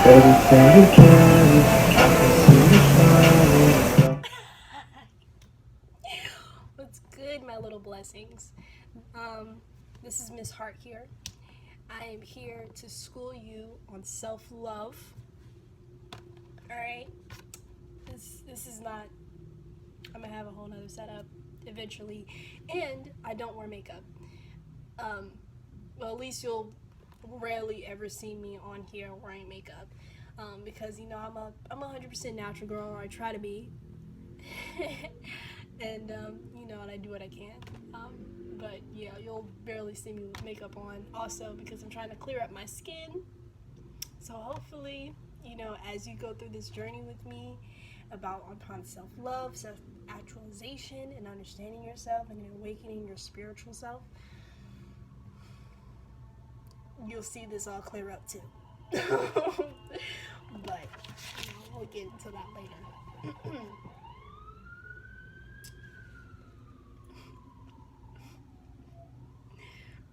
everything you carry. I see you shining. What's good, my little blessings? Um, this is Miss Hart here. I am here to school you on self-love. All right. This is not. I'm gonna have a whole nother setup eventually, and I don't wear makeup. Um, well, at least you'll rarely ever see me on here wearing makeup, because I'm a 100% natural girl, or I try to be. And and I do what I can. But yeah, you'll barely see me with makeup on. Also, because I'm trying to clear up my skin. So hopefully, as you go through this journey with me about upon self-love, self-actualization, and understanding yourself and awakening your spiritual self, you'll see this all clear up too. But we'll get into that later.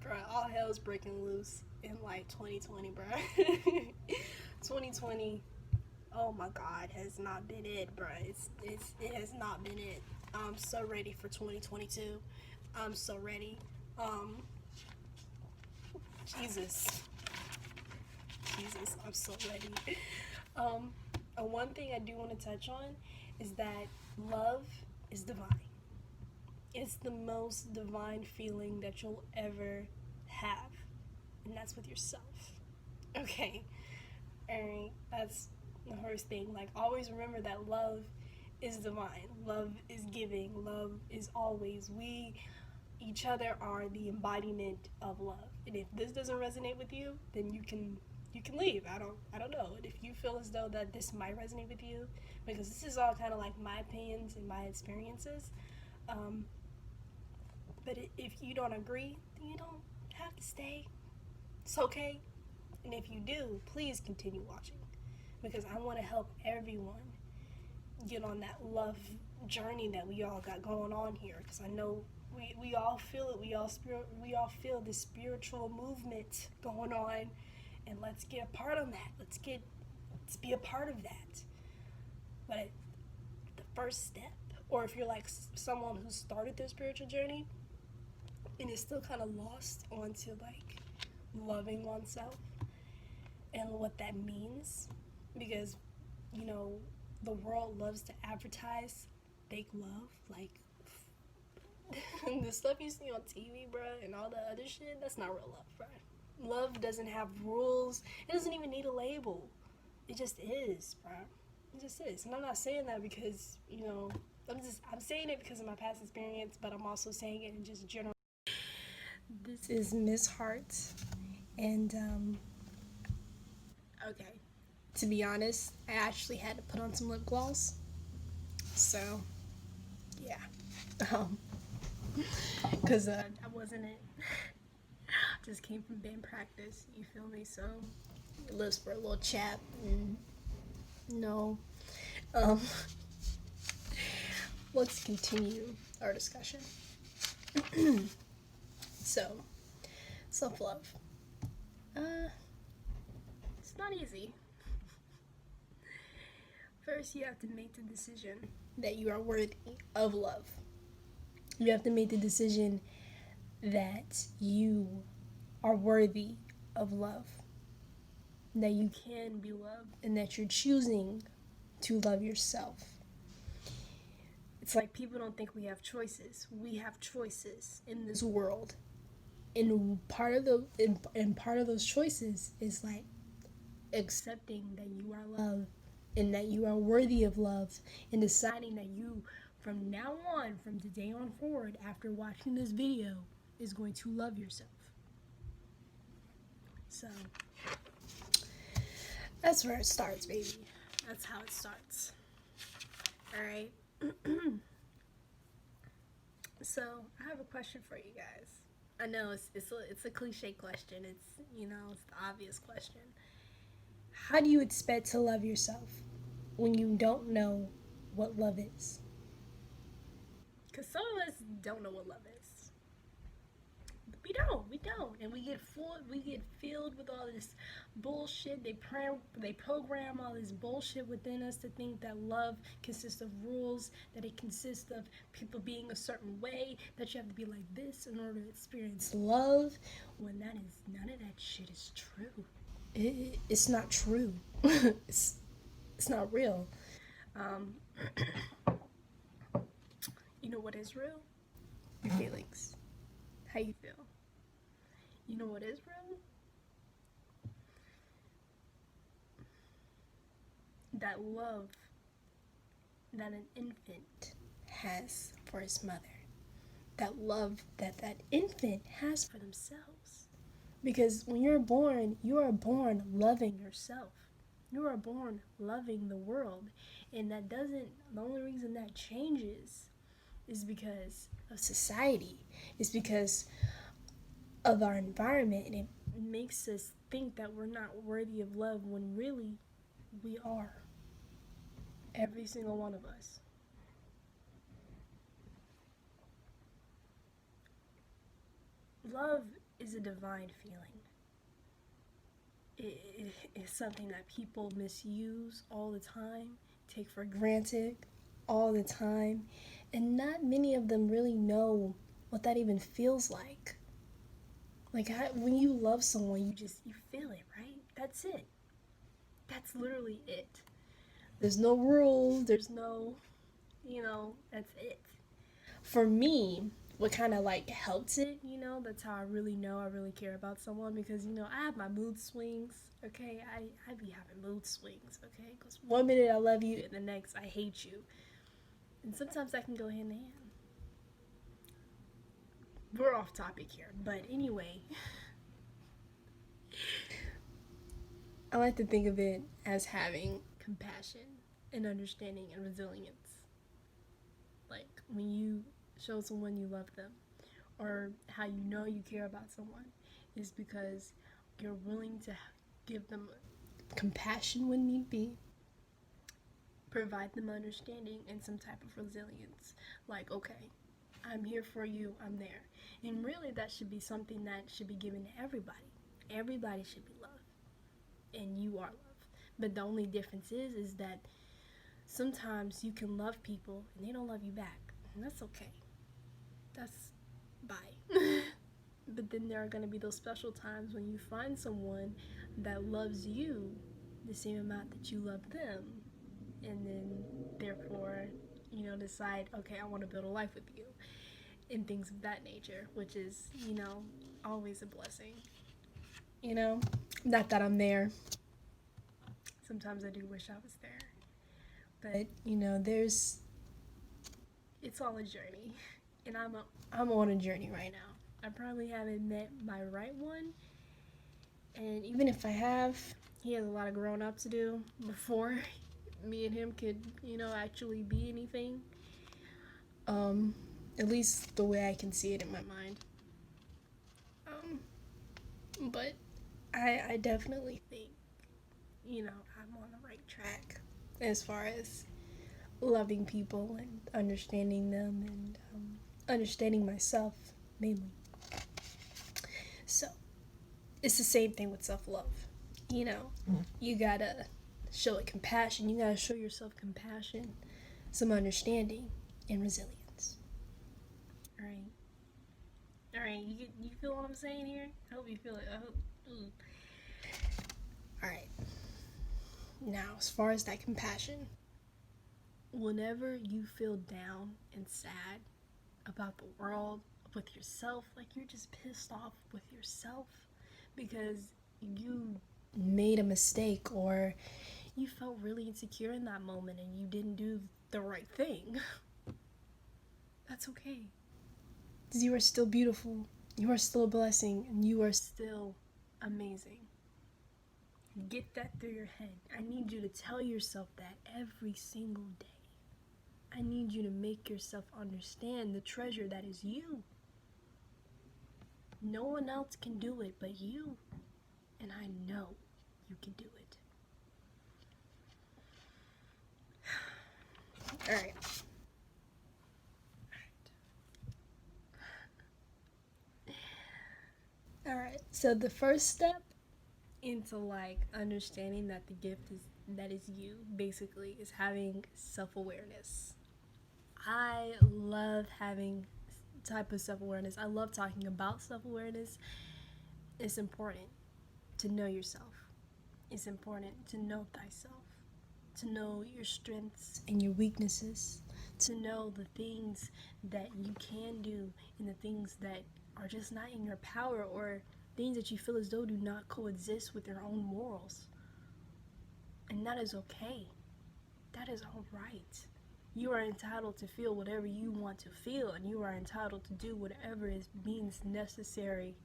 Bro, all hell's breaking loose in like 2020, bro. 2020, oh my God, has not been it, bro. It has not been it. I'm so ready for 2022. I'm so ready. Um, Jesus, I'm so ready. Um, one thing I do want to touch on is that love is divine. It's the most divine feeling that you'll ever have, and that's with yourself. Okay, alright, that's the first thing. Like, always remember that love is divine, love is giving, love is always. We, each other, are the embodiment of love. And if this doesn't resonate with you, then you can leave. I don't know. And if you feel as though that this might resonate with you, because this is all kind of like my opinions and my experiences. Um, but if you don't agree, then you don't have to stay. It's okay. And if you do, please continue watching, because I want to help everyone get on that love journey that we all got going on here. Because I know we all feel it. We all feel this spiritual movement going on, and let's get a part of that. Let's be a part of that. But the first step, or if you're like someone who started their spiritual journey and is still kind of lost onto like loving oneself and what that means, because the world loves to advertise fake love, like the stuff you see on TV, bro, and all the other shit. That's not real love, bro. Love doesn't have rules. It doesn't even need a label. It just is, bro. It just is. And I'm not saying that because I'm saying it because of my past experience, but I'm also saying it in just general. This is Miss Hart, and okay. To be honest, I actually had to put on some lip gloss. So, yeah. Um, I wasn't it. Just came from band practice, you feel me? So, your lips were a little chapped. And no. Um, let's continue our discussion. So, self love. It's not easy. First, you have to make the decision that you are worthy of love. You have to make the decision that you are worthy of love, that you can be loved, and that you're choosing to love yourself. It's like people don't think we have choices. We have choices in this world, and part of those choices is like accepting that you are loved and that you are worthy of love, and deciding that you, from now on, from today on forward, after watching this video, is going to love yourself. So that's where it starts, baby. That's how it starts. All right. So I have a question for you guys. I know it's a cliche question. It's the obvious question. How do you expect to love yourself when you don't know what love is? Because some of us don't know what love is. We don't. And we get filled with all this bullshit. They program all this bullshit within us to think that love consists of rules, that it consists of people being a certain way, that you have to be like this in order to experience love, when none of that shit is true. It's not true. It's not real. Um, you know what is real? Your feelings. How you feel. You know what is real? That love that an infant has for his mother. That love that that infant has for themselves. Because when you're born, you are born loving yourself. You are born loving the world. And the only reason that changes is because of society. It's because of our environment. And it makes us think that we're not worthy of love when really we are. Every single one of us. Love is a divine feeling. It's something that people misuse all the time, take for granted all the time, and not many of them really know what that even feels like. When you love someone, you feel it, right? That's it. That's literally it. There's no rules. There's no, that's it. For me, what kind of like helps it, that's how I really know I really care about someone, because I have my mood swings. Okay, I be having mood swings. Okay, because one minute I love you and the next I hate you, and sometimes that can go hand in hand. We're off topic here, but anyway, I like to think of it as having compassion and understanding and resilience. Like when you show someone you love them, or how you know you care about someone, is because you're willing to give them compassion when need be, provide them understanding and some type of resilience. Like, okay, I'm here for you, I'm there. And really, that should be something that should be given to everybody. Everybody should be loved, and you are loved. But the only difference is that sometimes you can love people and they don't love you back, and that's okay. That's bye. But then there are going to be those special times when you find someone that loves you the same amount that you love them, and then therefore, decide, okay, I want to build a life with you, and things of that nature, which is, always a blessing. Not that I'm there. Sometimes I do wish I was there. But, it's all a journey. And I'm on a journey right now. I probably haven't met my right one. And even if I have, he has a lot of growing up to do before me and him could, actually be anything. At least the way I can see it in my mind. But I definitely think, I'm on the right track as far as loving people and understanding them, and understanding myself mainly. So it's the same thing with self-love. You gotta show it compassion. You gotta show yourself compassion, some understanding, and resilience. All right. All right. You feel what I'm saying here? I hope you feel it. I hope. All right. Now, as far as that compassion, whenever you feel down and sad about the world, with yourself, like you're just pissed off with yourself because you made a mistake, or you felt really insecure in that moment and you didn't do the right thing, that's okay. Because you are still beautiful, you are still a blessing, and you are still amazing. Get that through your head. I need you to tell yourself that every single day. I need you to make yourself understand the treasure that is you. No one else can do it but you. And I know you can do it. Alright. So the first step into like understanding that the gift is that is you basically is having self-awareness. I love having type of self-awareness. I love talking about self-awareness. It's important to know yourself. It's important to know thyself, to know your strengths and your weaknesses, to know the things that you can do and the things that are just not in your power, or things that you feel as though do not coexist with your own morals. And that is okay. That is all right. You are entitled to feel whatever you want to feel, and you are entitled to do whatever is means necessary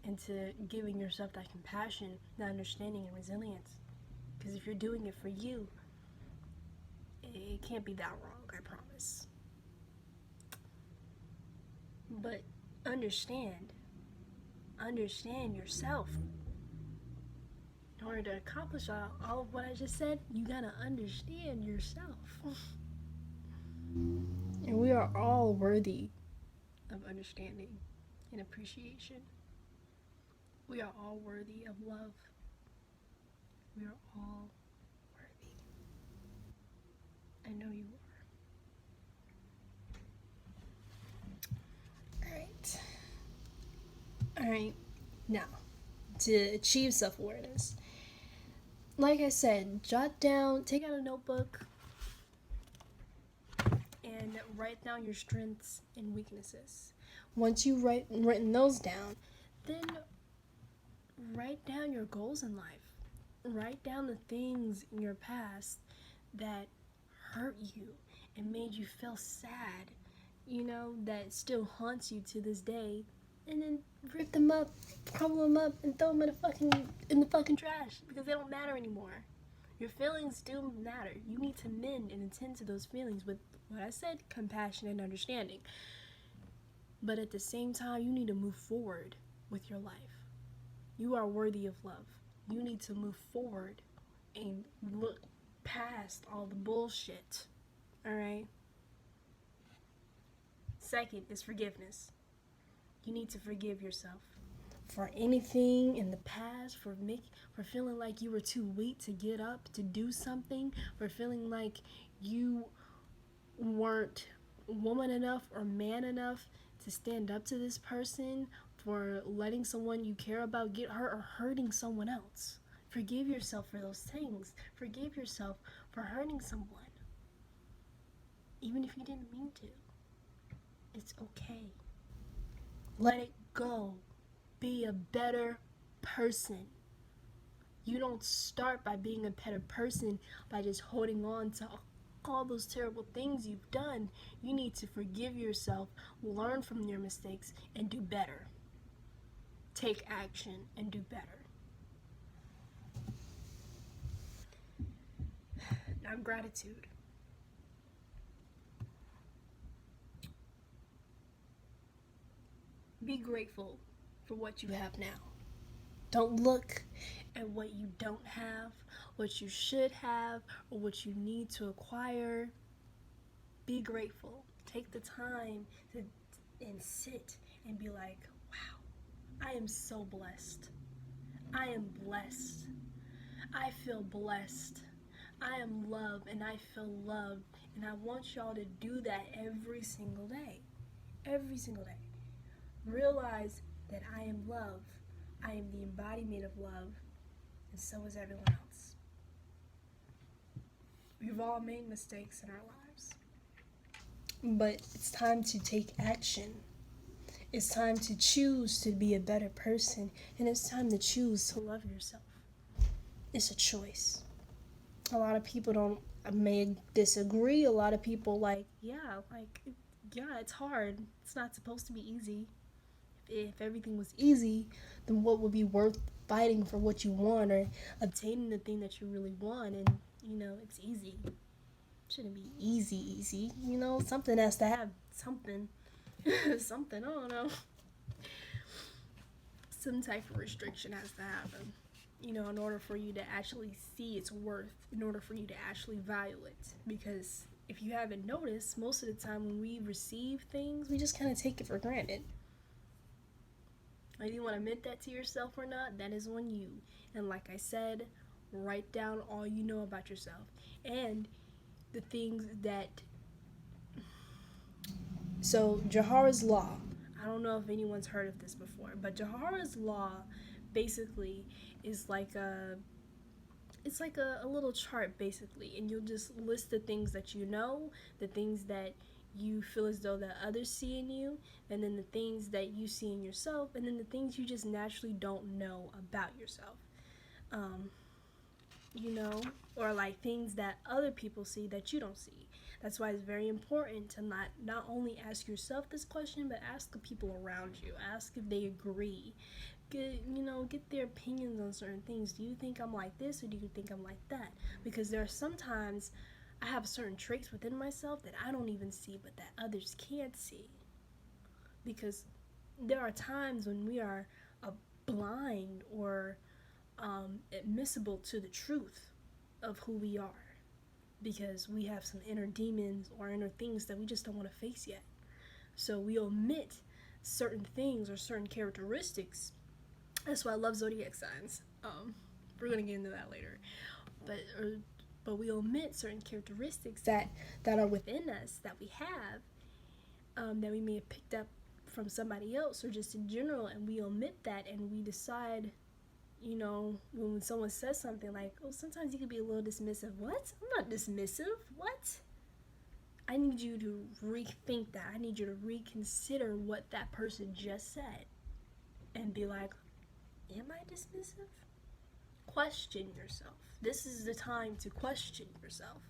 into giving yourself that compassion, that understanding, and resilience. Because if you're doing it for you, it can't be that wrong, I promise. But understand yourself. In order to accomplish all of what I just said, you gotta understand yourself. And we are all worthy of understanding and appreciation. We are all worthy of love. We are all worthy. I know you are. Alright. Now, to achieve self awareness, like I said, jot down, take out a notebook, and write down your strengths and weaknesses. Once you've written those down, then write down your goals in life. Write down the things in your past that hurt you and made you feel sad, that still haunts you to this day. And then rip them up, crumble them up, and throw them in the fucking trash, because they don't matter anymore. Your feelings do matter. You need to mend and attend to those feelings with what I said, compassion and understanding. But at the same time, you need to move forward with your life. You are worthy of love. You need to move forward and look past all the bullshit. Alright? Second is forgiveness. You need to forgive yourself for anything in the past, for feeling like you were too weak to get up to do something, for feeling like you weren't woman enough or man enough to stand up to this person, for letting someone you care about get hurt or hurting someone else. Forgive yourself for those things. Forgive yourself for hurting someone, even if you didn't mean to. It's okay. Let it go. Be a better person. You don't start by being a better person by just holding on to all those terrible things you've done. You need to forgive yourself, learn from your mistakes, and do better. Take action and do better. Now, gratitude. Be grateful for what you have now. Don't look at what you don't have, what you should have, or what you need to acquire. Be grateful. Take the time and sit and be like, wow, I am so blessed. I am blessed. I feel blessed. I am loved and I feel loved. And I want y'all to do that every single day. Every single day. Realize that I am love. I am the embodiment of love. And so is everyone else. We've all made mistakes in our lives. But it's time to take action. It's time to choose to be a better person. And it's time to choose to love yourself. It's a choice. A lot of people may disagree. A lot of people yeah, it's hard. It's not supposed to be easy. If everything was easy, then what would be worth fighting for what you want or obtaining the thing that you really want? And, it's easy. It shouldn't be easy. Something has to have something. Something, I don't know. Some type of restriction has to happen. In order for you to actually see its worth, in order for you to actually value it. Because if you haven't noticed, most of the time when we receive things, we just kind of take it for granted. Whether you want to admit that to yourself or not, that is on you. And like I said, write down all you know about yourself and the things that. So, Johara's Law. I don't know if anyone's heard of this before, but Johara's Law basically is like a. It's like a little chart basically, and you'll just list the things that you know, the things that you feel as though that others see in you, and then the things that you see in yourself, and then the things you just naturally don't know about yourself. Um, you know, or like things that other people see that you don't see. That's why it's very important to not only ask yourself this question, but ask the people around you. Ask if they agree. Get their opinions on certain things. Do you think I'm like this, or do you think I'm like that? Because there are sometimes I have certain traits within myself that I don't even see, but that others can't see. Because there are times when we are blind or admissible to the truth of who we are, because we have some inner demons or inner things that we just don't want to face yet. So we omit certain things or certain characteristics. That's why I love zodiac signs. We're gonna get into that later, but we omit certain characteristics that are within us that we have, that we may have picked up from somebody else or just in general, and we omit that, and we decide, when someone says something like, oh, sometimes you could be a little dismissive. What? I'm not dismissive. What? I need you to rethink that. I need you to reconsider what that person just said and be like, am I dismissive? Question yourself. This is the time to question yourself.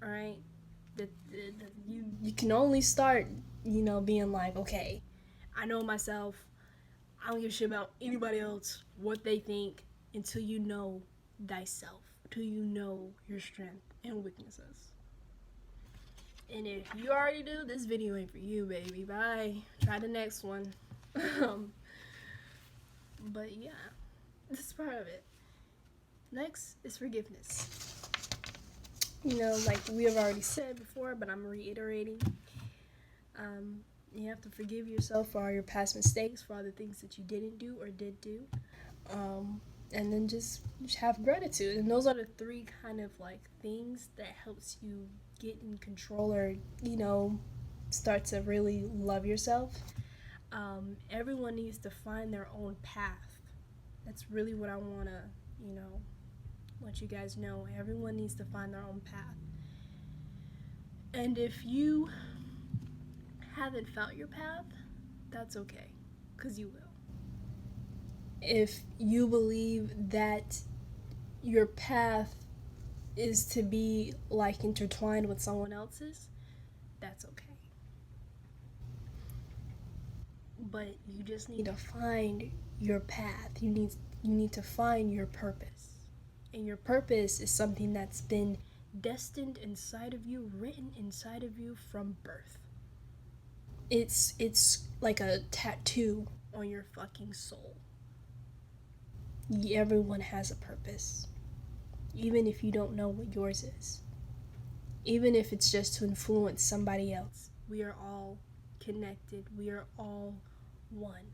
All right? You can only start, being like, okay, I know myself. I don't give a shit about anybody else, what they think, until you know thyself, until you know your strength and weaknesses. And if you already do, this video ain't for you, baby. Bye. Try the next one. But yeah, this is part of it. Next is forgiveness. Like we have already said before, but I'm reiterating. You have to forgive yourself for all your past mistakes, for all the things that you didn't do or did do. And then just have gratitude. And those are the three kind of like things that helps you get in control, or, start to really love yourself. Everyone needs to find their own path. That's really what I want to, let you guys know. Everyone needs to find their own path. And if you haven't found your path, that's okay, because you will. If you believe that your path is to be like intertwined with someone else's, that's okay. But you just need to find your path. You need to find your purpose. And your purpose is something that's been destined inside of you, written inside of you from birth. It's like a tattoo on your fucking soul. Everyone has a purpose, even if you don't know what yours is. Even if it's just to influence somebody else. We are all connected. We are all one.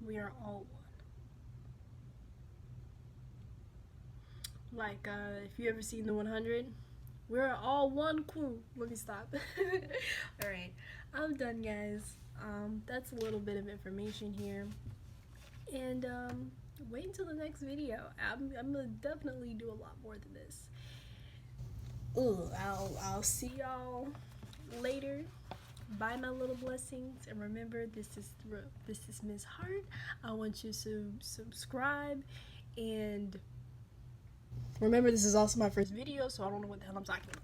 We are all one. Like, if you ever seen the 100, we're all one crew. Let me stop. Alright, I'm done, guys. That's a little bit of information here. And wait until the next video. I'm gonna definitely do a lot more than this. I'll see y'all later. Bye, my little blessings. And remember, this is Ms. Heart. I want you to subscribe, and remember, this is also my first video, so I don't know what the hell I'm talking about.